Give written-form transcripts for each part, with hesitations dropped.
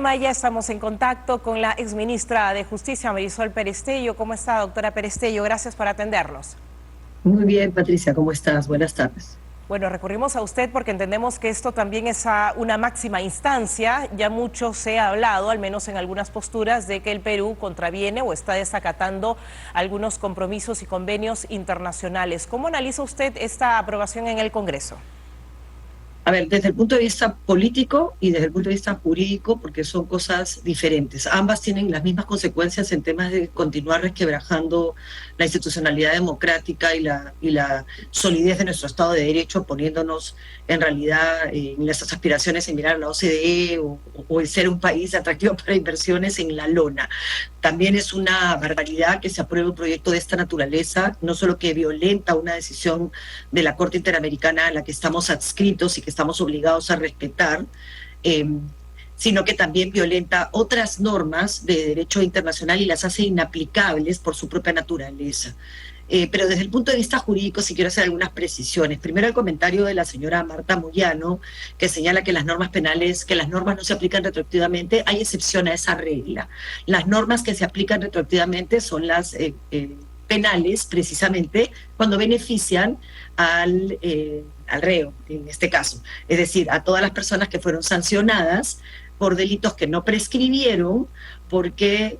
tema, ya estamos en contacto con la exministra de Justicia, Marisol Perestello. ¿Cómo está, doctora Perestello? Gracias por atendernos. Muy bien, Patricia, ¿cómo estás? Buenas tardes. Bueno, recurrimos a usted porque entendemos que esto también es una máxima instancia. Ya mucho se ha hablado, al menos en algunas posturas, de que el Perú contraviene o está desacatando algunos compromisos y convenios internacionales. ¿Cómo analiza usted esta aprobación en el Congreso? A ver, desde el punto de vista político y desde el punto de vista jurídico, porque son cosas diferentes. Ambas tienen las mismas consecuencias en temas de continuar resquebrajando la institucionalidad democrática y la solidez de nuestro Estado de Derecho, poniéndonos en realidad en nuestras aspiraciones en mirar a la OCDE o en ser un país atractivo para inversiones en la lona. También es una barbaridad que se apruebe un proyecto de esta naturaleza, no solo que violenta una decisión de la Corte Interamericana a la que estamos adscritos y que estamos obligados a respetar, eh, sino que también violenta otras normas de derecho internacional y las hace inaplicables por su propia naturaleza. Pero desde el punto de vista jurídico sí quiero hacer algunas precisiones. Primero el comentario de la señora Marta Moyano, que señala que las normas penales, que las normas no se aplican retroactivamente. Hay excepción a esa regla. Las normas que se aplican retroactivamente son las penales, precisamente, cuando benefician al reo, en este caso. Es decir, a todas las personas que fueron sancionadas por delitos que no prescribieron porque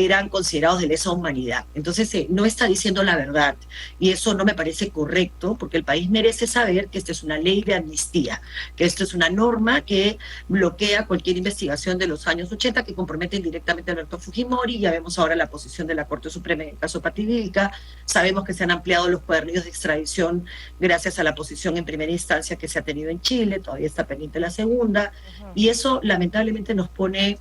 eran considerados de lesa humanidad. Entonces no está diciendo la verdad y eso no me parece correcto porque el país merece saber que esta es una ley de amnistía, que esto es una norma que bloquea cualquier investigación de los años 80 que compromete directamente a Alberto Fujimori. Ya vemos ahora la posición de la Corte Suprema en el caso Pativilca, sabemos que se han ampliado los cuadernillos de extradición gracias a la posición en primera instancia que se ha tenido en Chile, todavía está pendiente la segunda, y eso lamentablemente nos pone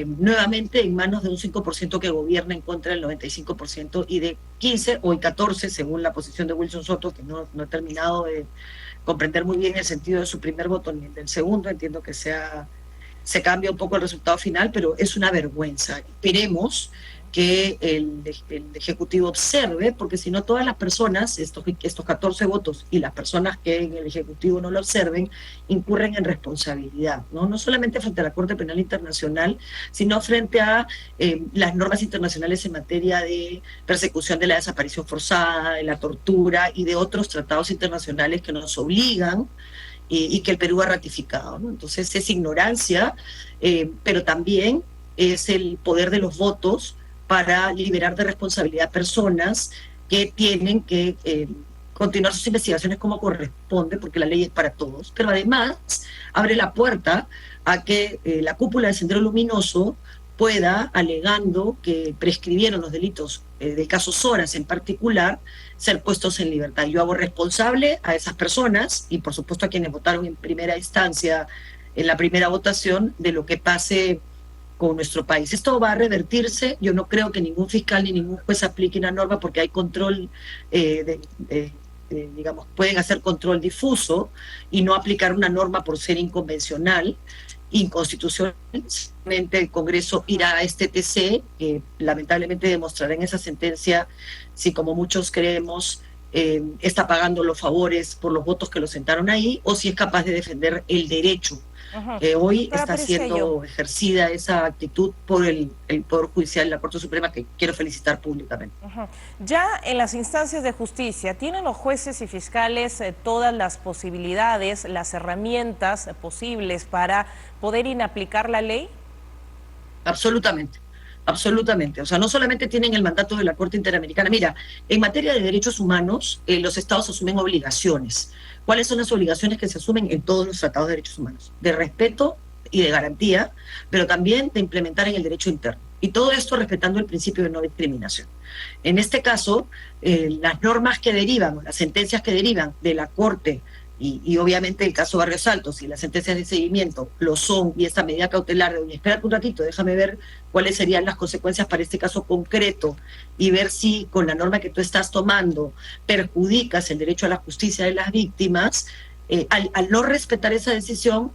nuevamente en manos de un 5% que gobierna en contra del 95% y de 15 o 14, según la posición de Wilson Soto, que no he terminado de comprender muy bien el sentido de su primer voto ni del segundo. Entiendo que se cambia un poco el resultado final, pero es una vergüenza. Esperemos que el Ejecutivo observe, porque si no todas las personas, estos 14 votos y las personas que en el Ejecutivo no lo observen, incurren en responsabilidad, no solamente frente a la Corte Penal Internacional, sino frente a las normas internacionales en materia de persecución de la desaparición forzada, de la tortura y de otros tratados internacionales que nos obligan y que el Perú ha ratificado, ¿no? Entonces es ignorancia, pero también es el poder de los votos para liberar de responsabilidad a personas que tienen que continuar sus investigaciones como corresponde, porque la ley es para todos, pero además abre la puerta a que la cúpula del Sendero Luminoso pueda, alegando que prescribieron los delitos del caso Soras en particular, ser puestos en libertad. Yo hago responsable a esas personas y por supuesto a quienes votaron en primera instancia en la primera votación de lo que pase con nuestro país. Esto va a revertirse. Yo no creo que ningún fiscal ni ningún juez aplique una norma porque hay control, digamos, pueden hacer control difuso y no aplicar una norma por ser inconvencional, inconstitucionalmente. El Congreso irá a este TC, que lamentablemente demostrará en esa sentencia si, como muchos creemos, está pagando los favores por los votos que lo sentaron ahí, o si es capaz de defender el derecho. Hoy está siendo ejercida esa actitud por el Poder Judicial de la Corte Suprema, que quiero felicitar públicamente. Ya en las instancias de justicia, ¿tienen los jueces y fiscales todas las posibilidades, las herramientas posibles para poder inaplicar la ley? Absolutamente. Absolutamente. O sea, no solamente tienen el mandato de la Corte Interamericana. Mira, en materia de derechos humanos, los estados asumen obligaciones. ¿Cuáles son las obligaciones que se asumen en todos los tratados de derechos humanos? De respeto y de garantía, pero también de implementar en el derecho interno. Y todo esto respetando el principio de no discriminación. En este caso, las normas que derivan, las sentencias que derivan de la Corte, y obviamente el caso Barrios Altos y las sentencias de seguimiento lo son, y esta medida cautelar de, oye, espérate un ratito, déjame ver cuáles serían las consecuencias para este caso concreto y ver si con la norma que tú estás tomando perjudicas el derecho a la justicia de las víctimas, al no respetar esa decisión,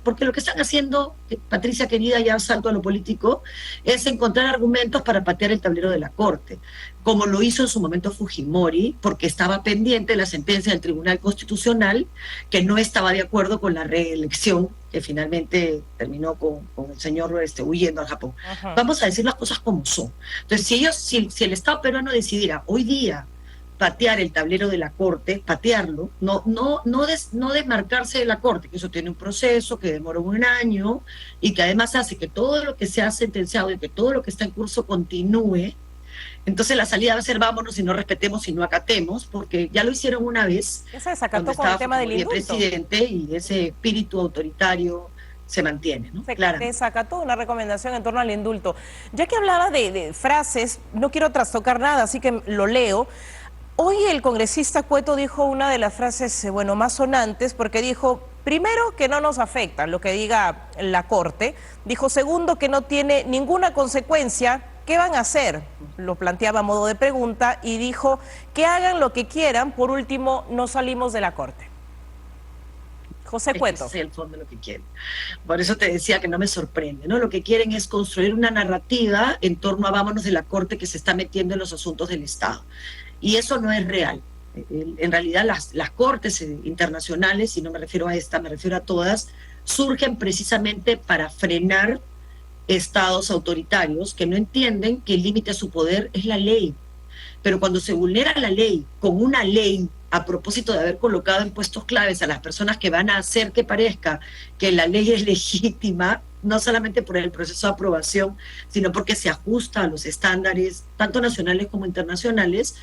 porque lo que están haciendo, Patricia querida, ya salto a lo político, es encontrar argumentos para patear el tablero de la Corte, como lo hizo en su momento Fujimori, porque estaba pendiente de la sentencia del Tribunal Constitucional, que no estaba de acuerdo con la reelección, que finalmente terminó con el señor huyendo al Japón. Ajá. Vamos a decir las cosas como son. Entonces, si el Estado peruano decidiera hoy día patear el tablero de la Corte, patearlo, no desmarcarse de la Corte, que eso tiene un proceso que demora un año y que además hace que todo lo que se ha sentenciado y que todo lo que está en curso continúe. Entonces la salida va a ser vámonos y no respetemos y no acatemos, porque ya lo hicieron una vez Ya se cuando desacató con el estaba tema del Fujimori de indulto. presidente y ese espíritu autoritario se mantiene, ¿no? Se Claramente. desacató una recomendación en torno al indulto. Ya que hablaba de frases, no quiero trastocar nada, así que lo leo. Hoy el congresista Cueto dijo una de las frases, bueno, más sonantes, porque dijo, primero, que no nos afecta lo que diga la Corte. Dijo, segundo, que no tiene ninguna consecuencia. ¿Qué van a hacer? Lo planteaba a modo de pregunta y dijo, que hagan lo que quieran. Por último, no salimos de la Corte. José Es que ese Cueto. es el fondo de lo que quieren. Por eso te decía que no me sorprende, ¿no? Lo que quieren es construir una narrativa en torno a vámonos de la Corte que se está metiendo en los asuntos del Estado. Y eso no es real. En realidad las cortes internacionales, y no me refiero a esta, me refiero a todas, surgen precisamente para frenar estados autoritarios que no entienden que el límite a su poder es la ley. Pero cuando se vulnera la ley con una ley a propósito de haber colocado en puestos claves a las personas que van a hacer que parezca que la ley es legítima, no solamente por el proceso de aprobación, sino porque se ajusta a los estándares, tanto nacionales como internacionales,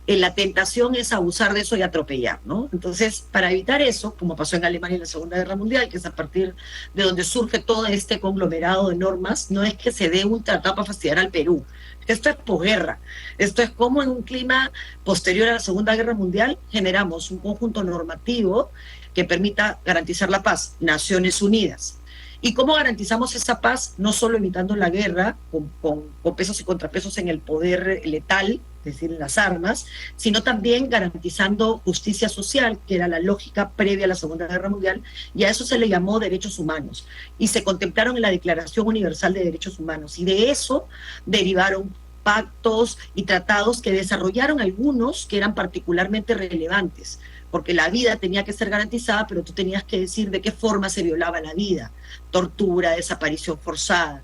la tentación es abusar de eso y atropellar, ¿no? Entonces, para evitar eso, como pasó en Alemania en la Segunda Guerra Mundial, que es a partir de donde surge todo este conglomerado de normas, no es que se dé un tratado para fastidiar al Perú. Esto es posguerra. Esto es como en un clima posterior a la Segunda Guerra Mundial generamos un conjunto normativo que permita garantizar la paz, Naciones Unidas. ¿Y cómo garantizamos esa paz? No solo evitando la guerra, con pesos y contrapesos en el poder letal, es decir, en las armas, sino también garantizando justicia social, que era la lógica previa a la Segunda Guerra Mundial, y a eso se le llamó derechos humanos, y se contemplaron en la Declaración Universal de Derechos Humanos, y de eso derivaron pactos y tratados que desarrollaron algunos que eran particularmente relevantes, porque la vida tenía que ser garantizada, pero tú tenías que decir de qué forma se violaba la vida, tortura, desaparición forzada.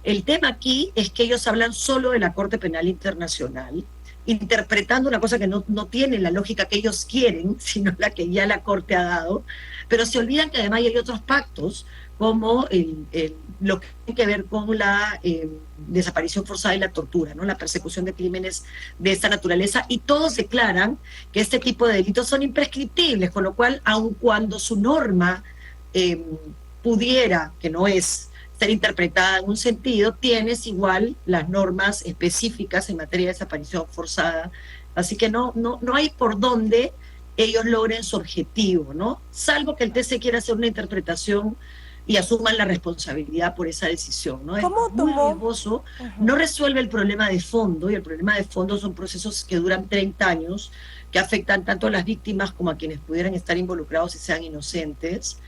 El tema aquí es que ellos hablan solo de la Corte Penal Internacional, interpretando una cosa que no tiene la lógica que ellos quieren, sino la que ya la Corte ha dado, pero se olvidan que además hay otros pactos, como lo que tiene que ver con la desaparición forzada y la tortura, ¿no? La persecución de crímenes de esta naturaleza, y todos declaran que este tipo de delitos son imprescriptibles, con lo cual, aun cuando su norma pudiera, que no es, ser interpretada en un sentido, tienes igual las normas específicas en materia de desaparición forzada, así que no hay por dónde ellos logren su objetivo, ¿no? Salvo que el TC quiera hacer una interpretación y asuman la responsabilidad por esa decisión, ¿no? Es ¿Cómo muy tomó? riesgoso, no resuelve el problema de fondo, y el problema de fondo son procesos que duran 30 años, que afectan tanto a las víctimas como a quienes pudieran estar involucrados y sean inocentes,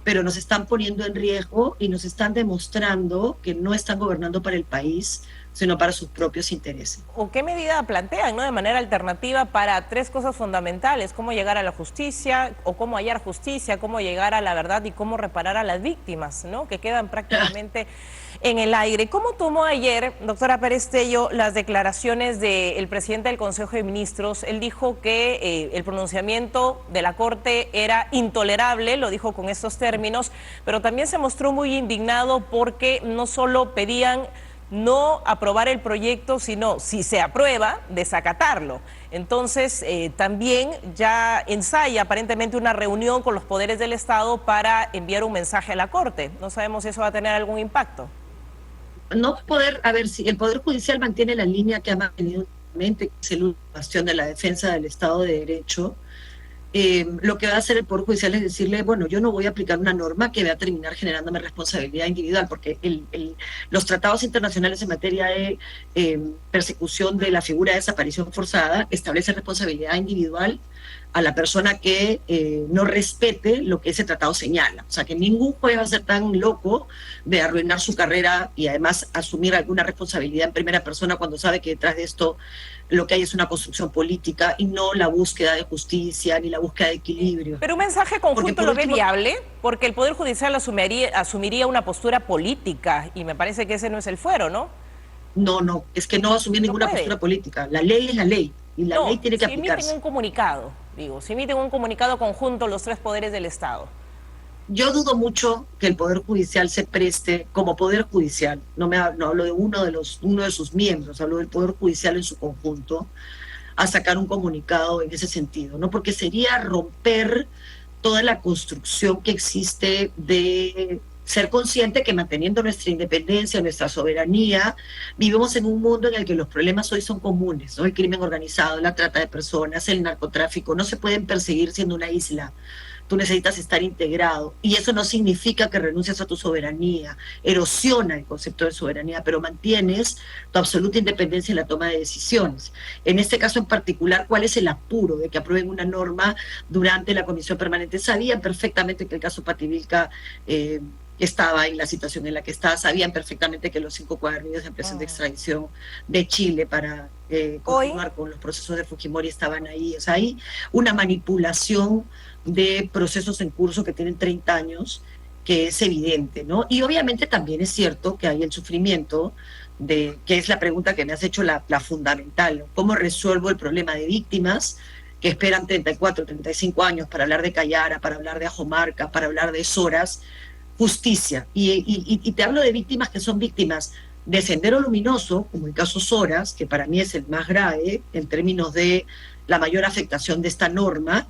pero nos están poniendo en riesgo y nos están demostrando que no están gobernando para el país, sino para sus propios intereses. ¿O qué medida plantean, ¿no? De manera alternativa para tres cosas fundamentales: cómo llegar a la justicia, o cómo hallar justicia, cómo llegar a la verdad y cómo reparar a las víctimas, ¿no? Que quedan prácticamente en el aire. ¿Cómo tomó ayer, doctora Pérez Tello, las declaraciones del presidente del Consejo de Ministros? Él dijo que el pronunciamiento de la Corte era intolerable, lo dijo con estos términos, pero también se mostró muy indignado porque no solo pedían no aprobar el proyecto, sino, si se aprueba, desacatarlo. Entonces, también ya ensaya aparentemente una reunión con los poderes del Estado para enviar un mensaje a la Corte. No sabemos si eso va a tener algún impacto. A ver, si el Poder Judicial mantiene la línea que ha mantenido últimamente, que es el último bastión de la defensa del Estado de Derecho, lo que va a hacer el Poder Judicial es decirle, bueno, yo no voy a aplicar una norma que va a terminar generándome responsabilidad individual, porque los tratados internacionales en materia de persecución de la figura de desaparición forzada establecen responsabilidad individual a la persona que no respete lo que ese tratado señala. O sea, que ningún juez va a ser tan loco de arruinar su carrera y además asumir alguna responsabilidad en primera persona cuando sabe que detrás de esto lo que hay es una construcción política y no la búsqueda de justicia ni la búsqueda de equilibrio. Pero un mensaje conjunto lo ve viable, porque el Poder Judicial asumiría una postura política y me parece que ese no es el fuero, ¿no? No, es que no va a asumir ninguna postura política. La ley es la ley y la ley tiene que aplicarse. Si emiten un comunicado, si emiten un comunicado conjunto los tres poderes del Estado. Yo dudo mucho que el Poder Judicial se preste como Poder Judicial, no hablo de uno de sus miembros, hablo del Poder Judicial en su conjunto, a sacar un comunicado en ese sentido, ¿no? Porque sería romper toda la construcción que existe de ser consciente que manteniendo nuestra independencia, nuestra soberanía, vivimos en un mundo en el que los problemas hoy son comunes, ¿no? El crimen organizado, la trata de personas, el narcotráfico, no se pueden perseguir siendo una isla. Tú necesitas estar integrado y eso no significa que renuncies a tu soberanía, erosiona el concepto de soberanía, pero mantienes tu absoluta independencia en la toma de decisiones. En este caso en particular, ¿cuál es el apuro de que aprueben una norma durante la Comisión Permanente? Sabían perfectamente que el caso Pativilca estaba en la situación en la que estaba, sabían perfectamente que los 5 cuadernillos de ampliación de extradición de Chile para continuar con los procesos de Fujimori estaban ahí. O sea, hay una manipulación de procesos en curso que tienen 30 años que es evidente, ¿no? Y obviamente también es cierto que hay el sufrimiento que es la pregunta que me has hecho la fundamental, ¿no? ¿Cómo resuelvo el problema de víctimas que esperan 34, 35 años para hablar de Cayara, para hablar de Ajomarca, para hablar de Soras? Justicia. Y te hablo de víctimas que son víctimas de Sendero Luminoso, como el caso Soras, que para mí es el más grave en términos de la mayor afectación de esta norma,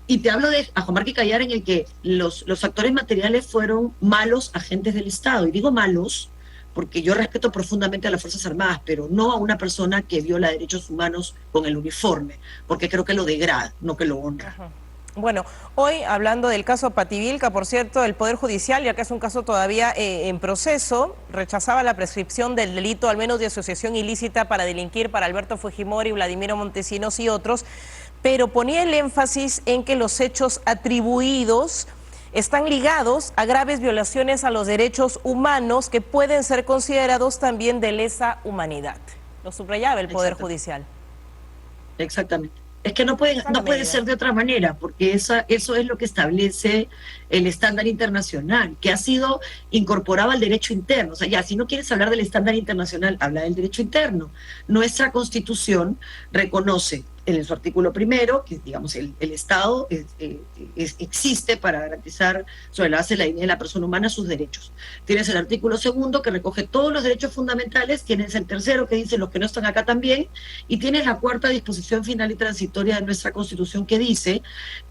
y te hablo de Ajomarca y Cayara, en el que los actores materiales fueron malos agentes del Estado. Y digo malos porque yo respeto profundamente a las Fuerzas Armadas, pero no a una persona que viola derechos humanos con el uniforme, porque creo que lo degrada, no que lo honra. Ajá. Bueno, hoy hablando del caso Pativilca, por cierto, el Poder Judicial, ya que es un caso todavía en proceso, rechazaba la prescripción del delito, al menos de asociación ilícita para delinquir para Alberto Fujimori, Vladimiro Montesinos y otros, pero ponía el énfasis en que los hechos atribuidos están ligados a graves violaciones a los derechos humanos que pueden ser considerados también de lesa humanidad. Lo subrayaba el Poder Judicial. Exactamente. Es que no puede ser de otra manera, porque eso es lo que establece el estándar internacional, que ha sido incorporado al derecho interno. O sea, ya, si no quieres hablar del estándar internacional, habla del derecho interno. Nuestra Constitución reconoce en su artículo primero que, digamos, el Estado existe para garantizar, sobre la base de la dignidad de la persona humana, sus derechos. Tienes el artículo segundo que recoge todos los derechos fundamentales, tienes el tercero que dice los que no están acá también, y tienes la cuarta disposición final y transitoria de nuestra Constitución que dice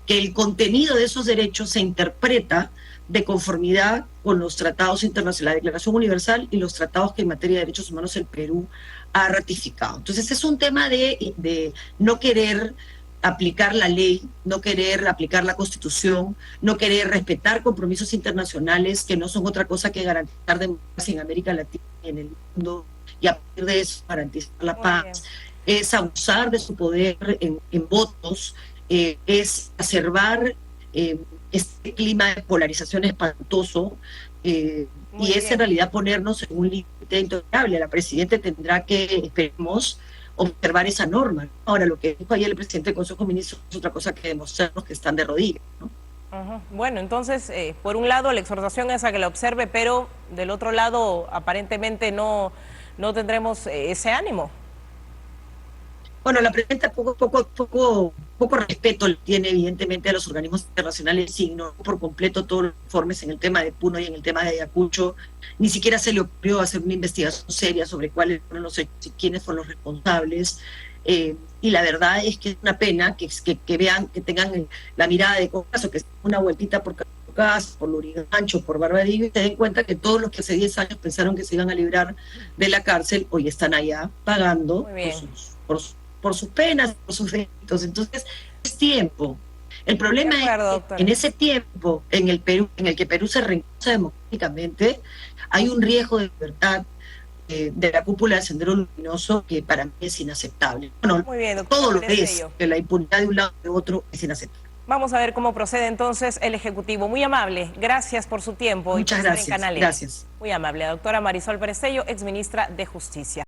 que el contenido de esos derechos se interpreta de conformidad con los tratados internacionales, la Declaración Universal y los tratados que en materia de derechos humanos el Perú ha ratificado. Entonces es un tema de no querer aplicar la ley, no querer aplicar la Constitución, no querer respetar compromisos internacionales que no son otra cosa que garantizar democracia en América Latina y en el mundo, y a partir de eso garantizar la paz. Es abusar de su poder en votos, es exacerbar este clima de polarización espantoso, y es en realidad ponernos en un límite intolerable. La Presidenta tendrá que, esperemos, observar esa norma. Ahora, lo que dijo ayer el presidente del Consejo de Ministros es otra cosa que demostrarnos que están de rodillas, ¿no? Bueno, entonces, por un lado, la exhortación es a que la observe, pero del otro lado, aparentemente no tendremos ese ánimo. Bueno, la presidenta poco respeto tiene evidentemente a los organismos internacionales, y ignoró por completo todos los informes en el tema de Puno y en el tema de Ayacucho. Ni siquiera se le ocurrió hacer una investigación seria sobre cuáles fueron los hechos y quiénes fueron los responsables. Y la verdad es que es una pena que vean, que tengan la mirada de caso, que se den una vueltita por Caracas, por Lurigancho, por Barbadillo, y se den cuenta que todos los que hace 10 años pensaron que se iban a librar de la cárcel, hoy están allá pagando por sus penas, por sus delitos. Entonces, es tiempo. El problema es que en ese tiempo, en el que Perú se reencuentra democráticamente, hay un riesgo de libertad de la cúpula del Sendero Luminoso, que para mí es inaceptable. Bueno, Muy bien, doctora todo lo María que es, Cello. que la impunidad de un lado y de otro es inaceptable. Vamos a ver cómo procede entonces el Ejecutivo. Muy amable, gracias por su tiempo y por Muchas estar en gracias. Canal N. Gracias. Muy amable, doctora Marisol Pérez Cello, exministra de Justicia.